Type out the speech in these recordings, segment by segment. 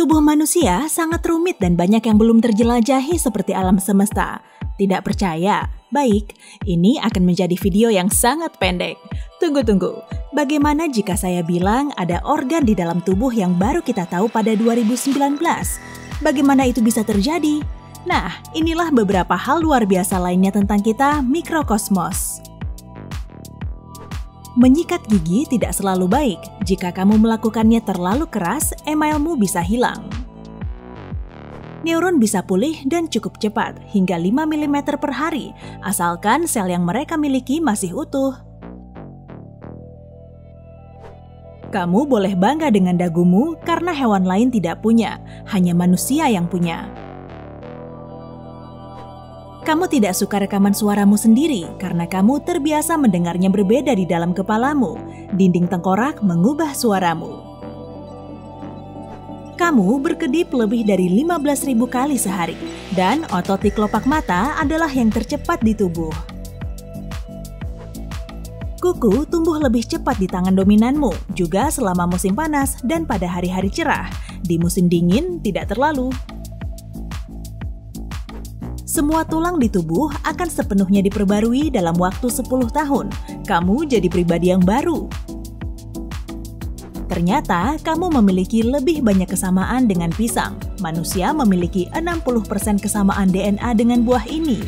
Tubuh manusia sangat rumit dan banyak yang belum terjelajahi seperti alam semesta. Tidak percaya? Baik, ini akan menjadi video yang sangat pendek. Tunggu. Bagaimana jika saya bilang ada organ di dalam tubuh yang baru kita tahu pada 2019? Bagaimana itu bisa terjadi? Nah, inilah beberapa hal luar biasa lainnya tentang kita, mikrokosmos. Menyikat gigi tidak selalu baik. Jika kamu melakukannya terlalu keras, emailmu bisa hilang. Neuron bisa pulih dan cukup cepat, hingga 5 mm per hari, asalkan sel yang mereka miliki masih utuh. Kamu boleh bangga dengan dagumu karena hewan lain tidak punya, hanya manusia yang punya. Kamu tidak suka rekaman suaramu sendiri karena kamu terbiasa mendengarnya berbeda di dalam kepalamu. Dinding tengkorak mengubah suaramu. Kamu berkedip lebih dari 15.000 kali sehari, dan otot di kelopak mata adalah yang tercepat di tubuh. Kuku tumbuh lebih cepat di tangan dominanmu, juga selama musim panas dan pada hari-hari cerah. Di musim dingin tidak terlalu. Semua tulang di tubuh akan sepenuhnya diperbarui dalam waktu 10 tahun. Kamu jadi pribadi yang baru. Ternyata, kamu memiliki lebih banyak kesamaan dengan pisang. Manusia memiliki 60% kesamaan DNA dengan buah ini.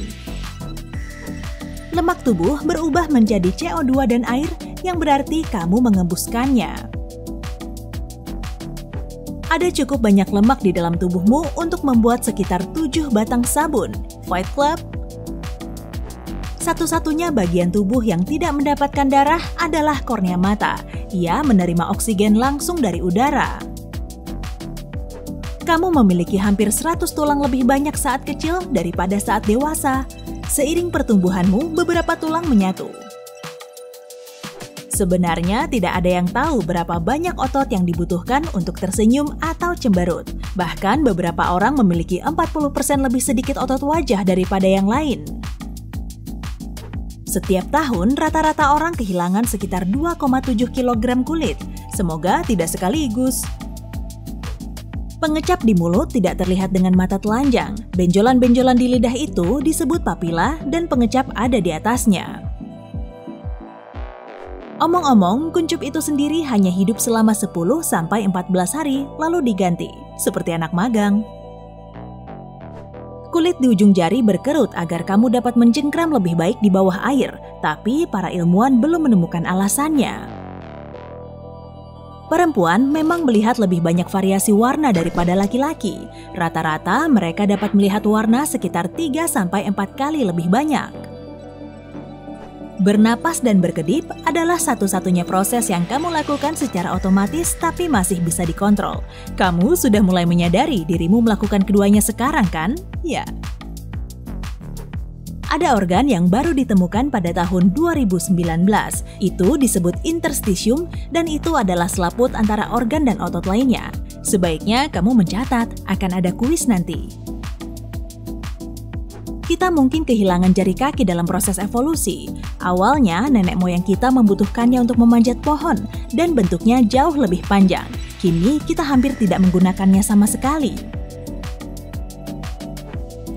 Lemak tubuh berubah menjadi CO2 dan air, yang berarti kamu mengembuskannya. Ada cukup banyak lemak di dalam tubuhmu untuk membuat sekitar 7 batang sabun. Fight Club? Satu-satunya bagian tubuh yang tidak mendapatkan darah adalah kornea mata. Ia menerima oksigen langsung dari udara. Kamu memiliki hampir 100 tulang lebih banyak saat kecil daripada saat dewasa. Seiring pertumbuhanmu, beberapa tulang menyatu. Sebenarnya tidak ada yang tahu berapa banyak otot yang dibutuhkan untuk tersenyum atau cemberut. Bahkan beberapa orang memiliki 40% lebih sedikit otot wajah daripada yang lain. Setiap tahun, rata-rata orang kehilangan sekitar 2,7 kg kulit. Semoga tidak sekaligus. Pengecap di mulut tidak terlihat dengan mata telanjang. Benjolan-benjolan di lidah itu disebut papila dan pengecap ada di atasnya. Omong-omong, kuncup itu sendiri hanya hidup selama 10-14 hari, lalu diganti, seperti anak magang. Kulit di ujung jari berkerut agar kamu dapat mencengkram lebih baik di bawah air, tapi para ilmuwan belum menemukan alasannya. Perempuan memang melihat lebih banyak variasi warna daripada laki-laki. Rata-rata mereka dapat melihat warna sekitar 3-4 kali lebih banyak. Bernapas dan berkedip adalah satu-satunya proses yang kamu lakukan secara otomatis tapi masih bisa dikontrol. Kamu sudah mulai menyadari dirimu melakukan keduanya sekarang kan? Ya. Ada organ yang baru ditemukan pada tahun 2019. Itu disebut interstitium dan itu adalah selaput antara organ dan otot lainnya. Sebaiknya kamu mencatat, akan ada kuis nanti. Kita mungkin kehilangan jari kaki dalam proses evolusi. Awalnya, nenek moyang kita membutuhkannya untuk memanjat pohon, dan bentuknya jauh lebih panjang. Kini, kita hampir tidak menggunakannya sama sekali.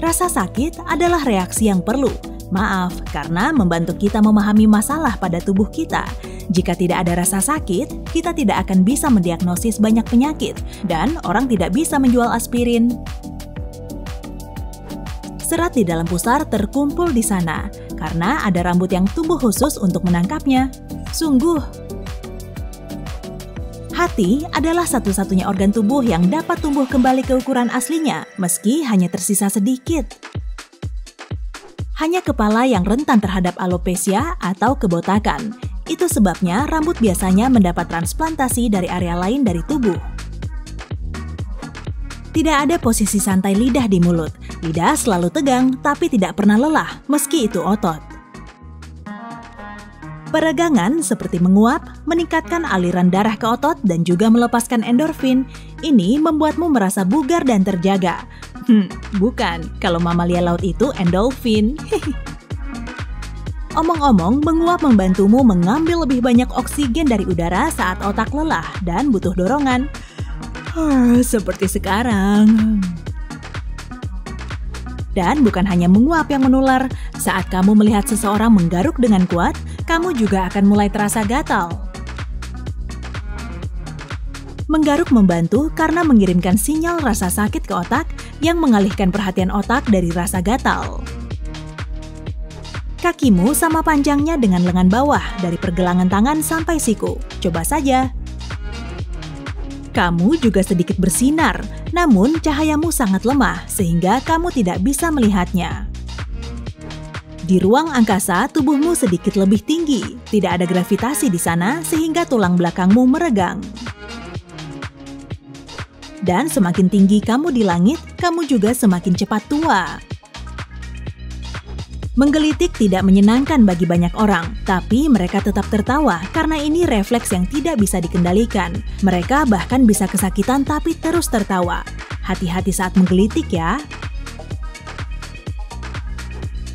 Rasa sakit adalah reaksi yang perlu. Maaf, karena membantu kita memahami masalah pada tubuh kita. Jika tidak ada rasa sakit, kita tidak akan bisa mendiagnosis banyak penyakit, dan orang tidak bisa menjual aspirin. Serat di dalam pusar terkumpul di sana, karena ada rambut yang tumbuh khusus untuk menangkapnya. Sungguh. Hati adalah satu-satunya organ tubuh yang dapat tumbuh kembali ke ukuran aslinya, meski hanya tersisa sedikit. Hanya kepala yang rentan terhadap alopecia atau kebotakan. Itu sebabnya rambut biasanya mendapat transplantasi dari area lain dari tubuh. Tidak ada posisi santai lidah di mulut. Lidah selalu tegang, tapi tidak pernah lelah, meski itu otot. Peregangan seperti menguap, meningkatkan aliran darah ke otot dan juga melepaskan endorfin. Ini membuatmu merasa bugar dan terjaga. Bukan, kalau mamalia laut itu endorfin. Omong-omong, menguap membantumu mengambil lebih banyak oksigen dari udara saat otak lelah dan butuh dorongan. Seperti sekarang. Dan bukan hanya menguap yang menular, saat kamu melihat seseorang menggaruk dengan kuat, kamu juga akan mulai terasa gatal. Menggaruk membantu karena mengirimkan sinyal rasa sakit ke otak yang mengalihkan perhatian otak dari rasa gatal. Kakimu sama panjangnya dengan lengan bawah dari pergelangan tangan sampai siku. Coba saja. Kamu juga sedikit bersinar, namun cahayamu sangat lemah sehingga kamu tidak bisa melihatnya. Di ruang angkasa, tubuhmu sedikit lebih tinggi. Tidak ada gravitasi di sana sehingga tulang belakangmu meregang. Dan semakin tinggi kamu di langit, kamu juga semakin cepat tua. Menggelitik tidak menyenangkan bagi banyak orang, tapi mereka tetap tertawa karena ini refleks yang tidak bisa dikendalikan. Mereka bahkan bisa kesakitan tapi terus tertawa. Hati-hati saat menggelitik ya.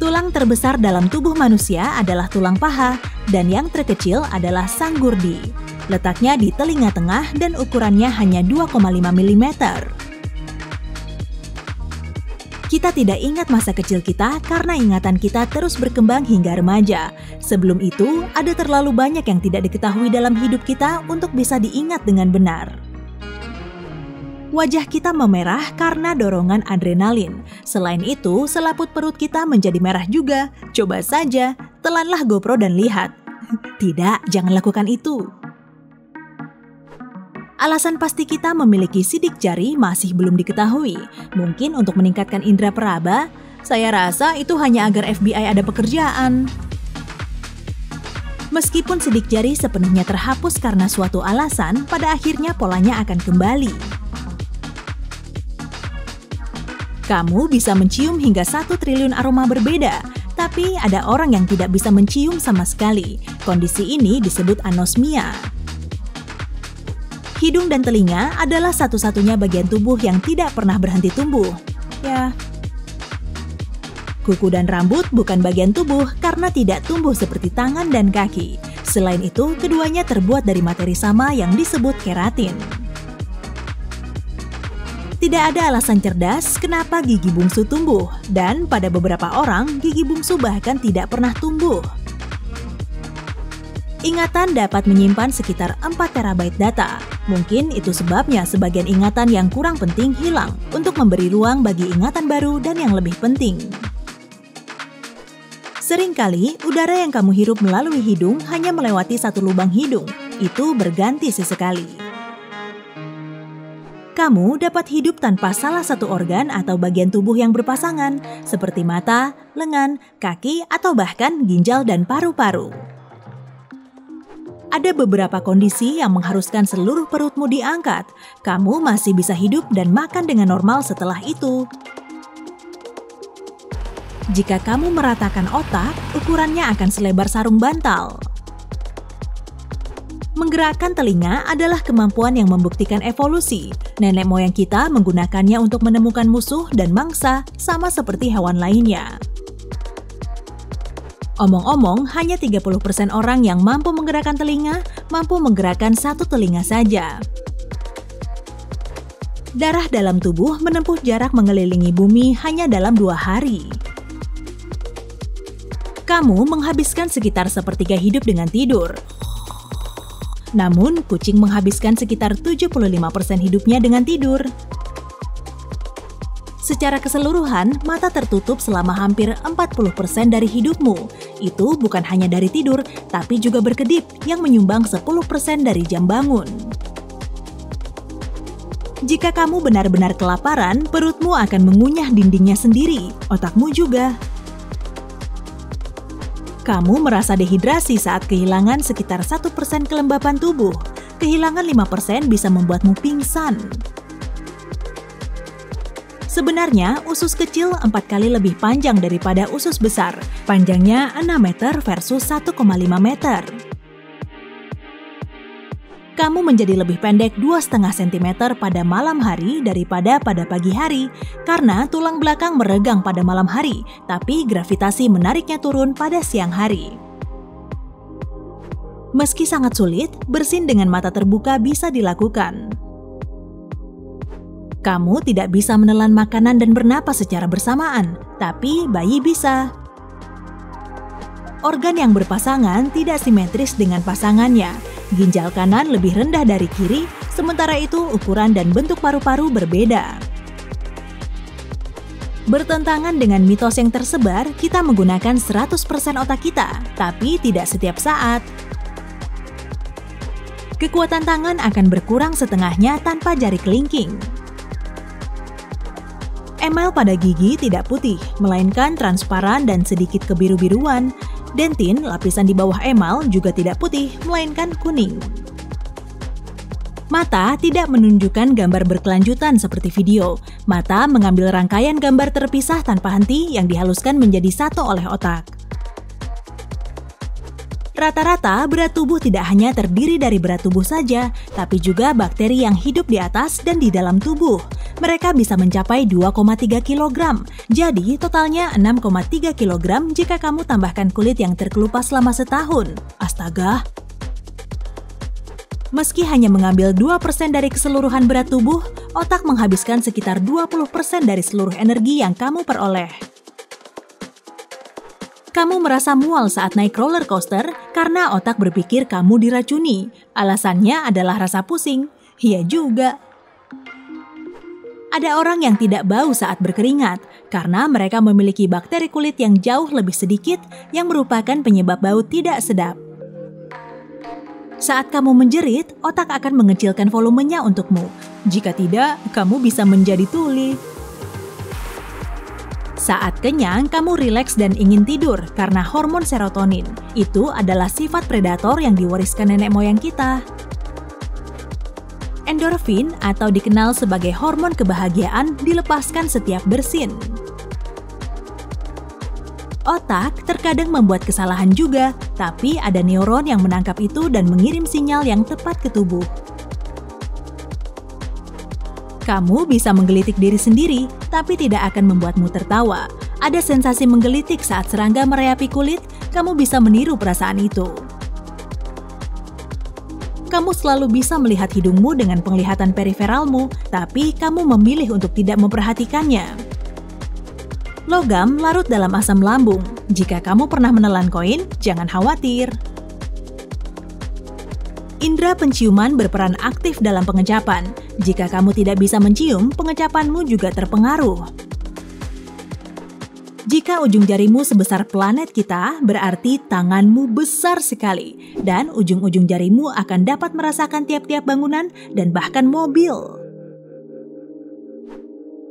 Tulang terbesar dalam tubuh manusia adalah tulang paha, dan yang terkecil adalah sanggurdi. Letaknya di telinga tengah dan ukurannya hanya 2,5 mm. Kita tidak ingat masa kecil kita karena ingatan kita terus berkembang hingga remaja. Sebelum itu, ada terlalu banyak yang tidak diketahui dalam hidup kita untuk bisa diingat dengan benar. Wajah kita memerah karena dorongan adrenalin. Selain itu, selaput perut kita menjadi merah juga. Coba saja, telanlah GoPro dan lihat. Tidak, jangan lakukan itu. Alasan pasti kita memiliki sidik jari masih belum diketahui. Mungkin untuk meningkatkan indera peraba, saya rasa itu hanya agar FBI ada pekerjaan. Meskipun sidik jari sepenuhnya terhapus karena suatu alasan, pada akhirnya polanya akan kembali. Kamu bisa mencium hingga 1 triliun aroma berbeda, tapi ada orang yang tidak bisa mencium sama sekali. Kondisi ini disebut anosmia. Hidung dan telinga adalah satu-satunya bagian tubuh yang tidak pernah berhenti tumbuh. Ya. Kuku dan rambut bukan bagian tubuh karena tidak tumbuh seperti tangan dan kaki. Selain itu, keduanya terbuat dari materi sama yang disebut keratin. Tidak ada alasan cerdas kenapa gigi bungsu tumbuh, dan pada beberapa orang, gigi bungsu bahkan tidak pernah tumbuh. Ingatan dapat menyimpan sekitar 4 terabyte data. Mungkin itu sebabnya sebagian ingatan yang kurang penting hilang untuk memberi ruang bagi ingatan baru dan yang lebih penting. Seringkali, udara yang kamu hirup melalui hidung hanya melewati satu lubang hidung. Itu berganti sesekali. Kamu dapat hidup tanpa salah satu organ atau bagian tubuh yang berpasangan, seperti mata, lengan, kaki, atau bahkan ginjal dan paru-paru. Ada beberapa kondisi yang mengharuskan seluruh perutmu diangkat. Kamu masih bisa hidup dan makan dengan normal setelah itu. Jika kamu meratakan otak, ukurannya akan selebar sarung bantal. Menggerakkan telinga adalah kemampuan yang membuktikan evolusi. Nenek moyang kita menggunakannya untuk menemukan musuh dan mangsa, sama seperti hewan lainnya. Omong-omong, hanya 30% orang yang mampu menggerakkan telinga, mampu menggerakkan satu telinga saja. Darah dalam tubuh menempuh jarak mengelilingi bumi hanya dalam 2 hari. Kamu menghabiskan sekitar sepertiga hidup dengan tidur. Namun, kucing menghabiskan sekitar 75% hidupnya dengan tidur. Secara keseluruhan, mata tertutup selama hampir 40% dari hidupmu. Itu bukan hanya dari tidur, tapi juga berkedip yang menyumbang 10% dari jam bangun. Jika kamu benar-benar kelaparan, perutmu akan mengunyah dindingnya sendiri, otakmu juga. Kamu merasa dehidrasi saat kehilangan sekitar 1% kelembapan tubuh. Kehilangan 5% bisa membuatmu pingsan. Sebenarnya, usus kecil 4 kali lebih panjang daripada usus besar. Panjangnya 6 meter versus 1,5 meter. Kamu menjadi lebih pendek 2,5 cm pada malam hari daripada pada pagi hari, karena tulang belakang meregang pada malam hari, tapi gravitasi menariknya turun pada siang hari. Meski sangat sulit, bersin dengan mata terbuka bisa dilakukan. Kamu tidak bisa menelan makanan dan bernapas secara bersamaan, tapi bayi bisa. Organ yang berpasangan tidak simetris dengan pasangannya. Ginjal kanan lebih rendah dari kiri, sementara itu ukuran dan bentuk paru-paru berbeda. Bertentangan dengan mitos yang tersebar, kita menggunakan 100% otak kita, tapi tidak setiap saat. Kekuatan tangan akan berkurang setengahnya tanpa jari kelingking. Emel pada gigi tidak putih, melainkan transparan dan sedikit kebiru-biruan. Dentin, lapisan di bawah emal, juga tidak putih, melainkan kuning. Mata tidak menunjukkan gambar berkelanjutan seperti video. Mata mengambil rangkaian gambar terpisah tanpa henti yang dihaluskan menjadi satu oleh otak. Rata-rata, berat tubuh tidak hanya terdiri dari berat tubuh saja, tapi juga bakteri yang hidup di atas dan di dalam tubuh. Mereka bisa mencapai 2,3 kg. Jadi, totalnya 6,3 kg jika kamu tambahkan kulit yang terkelupas selama setahun. Astaga! Meski hanya mengambil 2% dari keseluruhan berat tubuh, otak menghabiskan sekitar 20% dari seluruh energi yang kamu peroleh. Kamu merasa mual saat naik roller coaster karena otak berpikir kamu diracuni. Alasannya adalah rasa pusing. Iya juga. Ada orang yang tidak bau saat berkeringat karena mereka memiliki bakteri kulit yang jauh lebih sedikit yang merupakan penyebab bau tidak sedap. Saat kamu menjerit, otak akan mengecilkan volumenya untukmu. Jika tidak, kamu bisa menjadi tuli. Saat kenyang, kamu rileks dan ingin tidur karena hormon serotonin. Itu adalah sifat predator yang diwariskan nenek moyang kita. Endorfin atau dikenal sebagai hormon kebahagiaan dilepaskan setiap bersin. Otak terkadang membuat kesalahan juga, tapi ada neuron yang menangkap itu dan mengirim sinyal yang tepat ke tubuh. Kamu bisa menggelitik diri sendiri, tapi tidak akan membuatmu tertawa. Ada sensasi menggelitik saat serangga merayapi kulit, kamu bisa meniru perasaan itu. Kamu selalu bisa melihat hidungmu dengan penglihatan periferalmu, tapi kamu memilih untuk tidak memperhatikannya. Logam larut dalam asam lambung. Jika kamu pernah menelan koin, jangan khawatir. Indra penciuman berperan aktif dalam pengecapan. Jika kamu tidak bisa mencium, pengecapanmu juga terpengaruh. Jika ujung jarimu sebesar planet kita, berarti tanganmu besar sekali. Dan ujung-ujung jarimu akan dapat merasakan tiap-tiap bangunan dan bahkan mobil.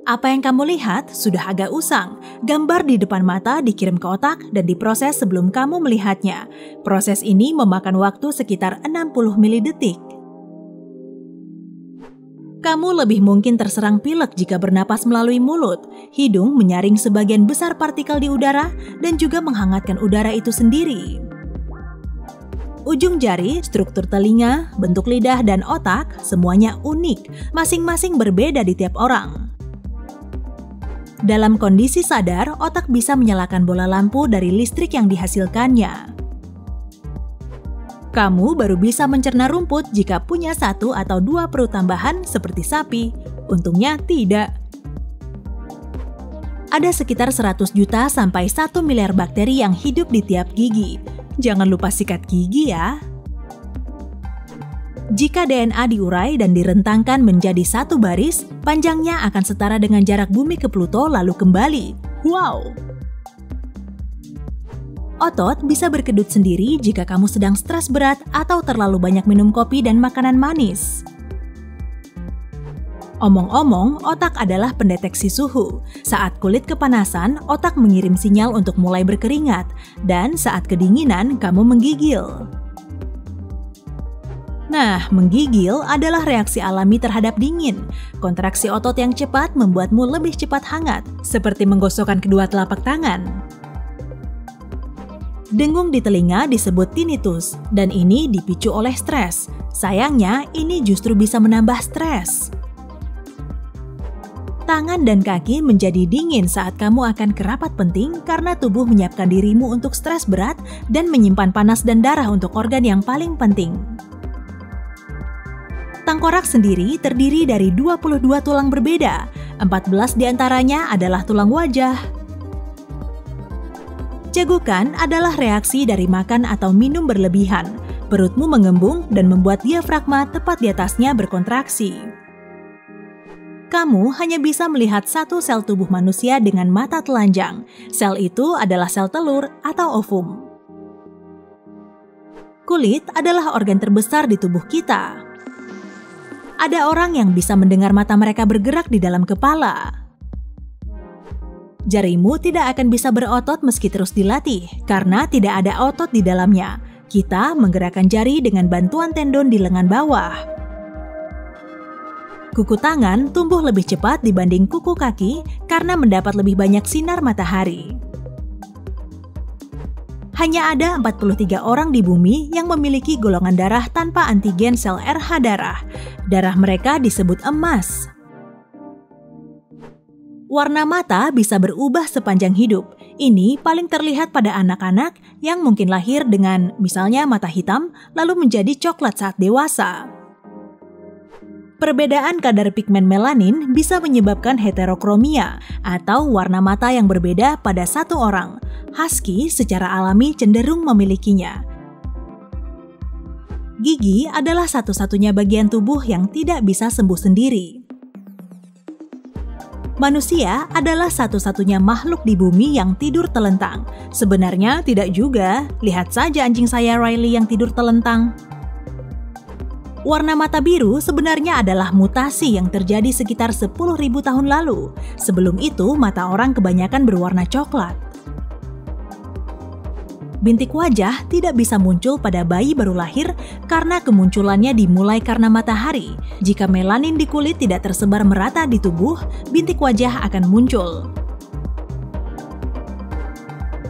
Apa yang kamu lihat sudah agak usang. Gambar di depan mata dikirim ke otak dan diproses sebelum kamu melihatnya. Proses ini memakan waktu sekitar 60 milidetik. Kamu lebih mungkin terserang pilek jika bernapas melalui mulut. Hidung menyaring sebagian besar partikel di udara dan juga menghangatkan udara itu sendiri. Ujung jari, struktur telinga, bentuk lidah, dan otak semuanya unik. Masing-masing berbeda di tiap orang. Dalam kondisi sadar, otak bisa menyalakan bola lampu dari listrik yang dihasilkannya. Kamu baru bisa mencerna rumput jika punya 1 atau 2 perut tambahan seperti sapi. Untungnya tidak. Ada sekitar 100 juta sampai 1 miliar bakteri yang hidup di tiap gigi. Jangan lupa sikat gigi ya. Jika DNA diurai dan direntangkan menjadi satu baris, panjangnya akan setara dengan jarak bumi ke Pluto lalu kembali. Wow! Otot bisa berkedut sendiri jika kamu sedang stres berat atau terlalu banyak minum kopi dan makanan manis. Omong-omong, otak adalah pendeteksi suhu. Saat kulit kepanasan, otak mengirim sinyal untuk mulai berkeringat, dan saat kedinginan, kamu menggigil. Nah, menggigil adalah reaksi alami terhadap dingin. Kontraksi otot yang cepat membuatmu lebih cepat hangat, seperti menggosokkan kedua telapak tangan. Dengung di telinga disebut tinnitus, dan ini dipicu oleh stres. Sayangnya, ini justru bisa menambah stres. Tangan dan kaki menjadi dingin saat kamu akan ke rapat penting karena tubuh menyiapkan dirimu untuk stres berat dan menyimpan panas dan darah untuk organ yang paling penting. Tengkorak sendiri terdiri dari 22 tulang berbeda, 14 diantaranya adalah tulang wajah. Cegukan adalah reaksi dari makan atau minum berlebihan. Perutmu mengembung dan membuat diafragma tepat di atasnya berkontraksi. Kamu hanya bisa melihat satu sel tubuh manusia dengan mata telanjang. Sel itu adalah sel telur atau ovum. Kulit adalah organ terbesar di tubuh kita. Ada orang yang bisa mendengar mata mereka bergerak di dalam kepala. Jarimu tidak akan bisa berotot meski terus dilatih, karena tidak ada otot di dalamnya. Kita menggerakkan jari dengan bantuan tendon di lengan bawah. Kuku tangan tumbuh lebih cepat dibanding kuku kaki karena mendapat lebih banyak sinar matahari. Hanya ada 43 orang di bumi yang memiliki golongan darah tanpa antigen sel RH darah. Darah mereka disebut emas. Warna mata bisa berubah sepanjang hidup. Ini paling terlihat pada anak-anak yang mungkin lahir dengan misalnya mata hitam lalu menjadi coklat saat dewasa. Perbedaan kadar pigmen melanin bisa menyebabkan heterokromia atau warna mata yang berbeda pada satu orang. Husky secara alami cenderung memilikinya. Gigi adalah satu-satunya bagian tubuh yang tidak bisa sembuh sendiri. Manusia adalah satu-satunya makhluk di bumi yang tidur telentang. Sebenarnya tidak juga, lihat saja anjing saya Riley yang tidur telentang. Warna mata biru sebenarnya adalah mutasi yang terjadi sekitar 10.000 tahun lalu. Sebelum itu, mata orang kebanyakan berwarna coklat. Bintik wajah tidak bisa muncul pada bayi baru lahir karena kemunculannya dimulai karena matahari. Jika melanin di kulit tidak tersebar merata di tubuh, bintik wajah akan muncul.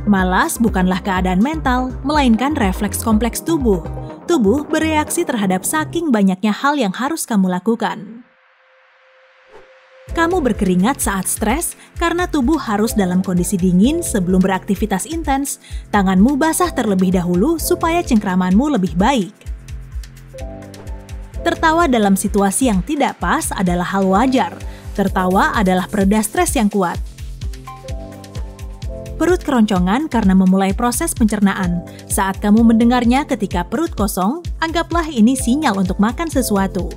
Malas bukanlah keadaan mental, melainkan refleks kompleks tubuh. Tubuh bereaksi terhadap saking banyaknya hal yang harus kamu lakukan. Kamu berkeringat saat stres karena tubuh harus dalam kondisi dingin sebelum beraktivitas intens. Tanganmu basah terlebih dahulu supaya cengkramanmu lebih baik. Tertawa dalam situasi yang tidak pas adalah hal wajar. Tertawa adalah pereda stres yang kuat. Perut keroncongan karena memulai proses pencernaan. Saat kamu mendengarnya ketika perut kosong, anggaplah ini sinyal untuk makan sesuatu.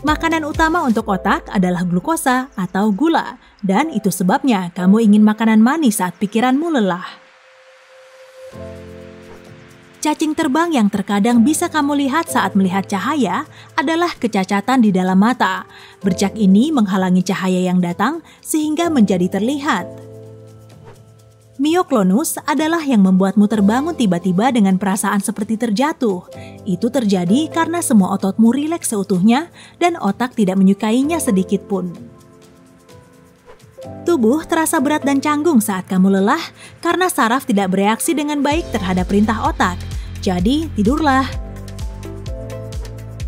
Makanan utama untuk otak adalah glukosa atau gula, dan itu sebabnya kamu ingin makanan manis saat pikiranmu lelah. Cacing terbang yang terkadang bisa kamu lihat saat melihat cahaya adalah kecacatan di dalam mata. Bercak ini menghalangi cahaya yang datang sehingga menjadi terlihat. Mioklonus adalah yang membuatmu terbangun tiba-tiba dengan perasaan seperti terjatuh. Itu terjadi karena semua ototmu rileks seutuhnya dan otak tidak menyukainya sedikit pun. Tubuh terasa berat dan canggung saat kamu lelah karena saraf tidak bereaksi dengan baik terhadap perintah otak. Jadi, tidurlah.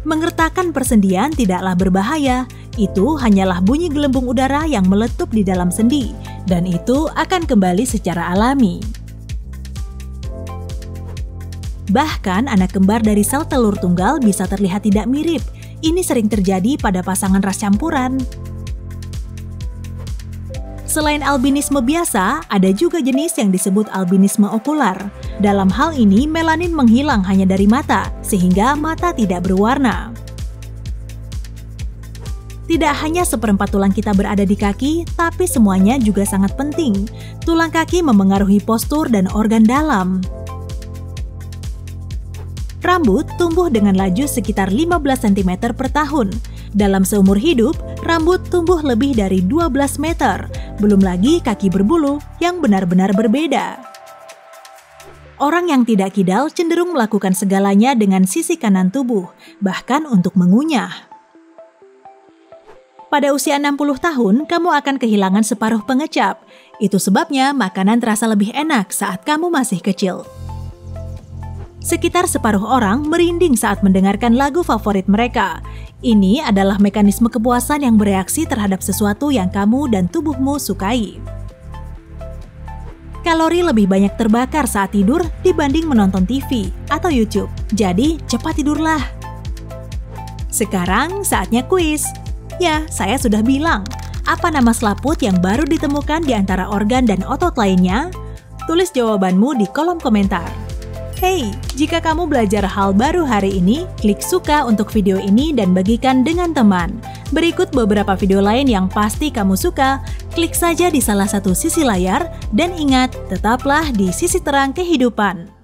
Mengertakkan persendian tidaklah berbahaya. Itu hanyalah bunyi gelembung udara yang meletup di dalam sendi, dan itu akan kembali secara alami. Bahkan anak kembar dari sel telur tunggal bisa terlihat tidak mirip. Ini sering terjadi pada pasangan ras campuran. Selain albinisme biasa, ada juga jenis yang disebut albinisme okular. Dalam hal ini, melanin menghilang hanya dari mata, sehingga mata tidak berwarna. Tidak hanya seperempat tulang kita berada di kaki, tapi semuanya juga sangat penting. Tulang kaki memengaruhi postur dan organ dalam. Rambut tumbuh dengan laju sekitar 15 cm per tahun. Dalam seumur hidup, rambut tumbuh lebih dari 12 meter. Belum lagi kaki berbulu yang benar-benar berbeda. Orang yang tidak kidal cenderung melakukan segalanya dengan sisi kanan tubuh, bahkan untuk mengunyah. Pada usia 60 tahun, kamu akan kehilangan separuh pengecap. Itu sebabnya makanan terasa lebih enak saat kamu masih kecil. Sekitar separuh orang merinding saat mendengarkan lagu favorit mereka. Ini adalah mekanisme kepuasan yang bereaksi terhadap sesuatu yang kamu dan tubuhmu sukai. Kalori lebih banyak terbakar saat tidur dibanding menonton TV atau YouTube. Jadi, cepat tidurlah. Sekarang saatnya kuis. Ya, saya sudah bilang. Apa nama selaput yang baru ditemukan di antara organ dan otot lainnya? Tulis jawabanmu di kolom komentar. Hey, jika kamu belajar hal baru hari ini, klik suka untuk video ini dan bagikan dengan teman. Berikut beberapa video lain yang pasti kamu suka. Klik saja di salah satu sisi layar dan ingat, tetaplah di sisi terang kehidupan.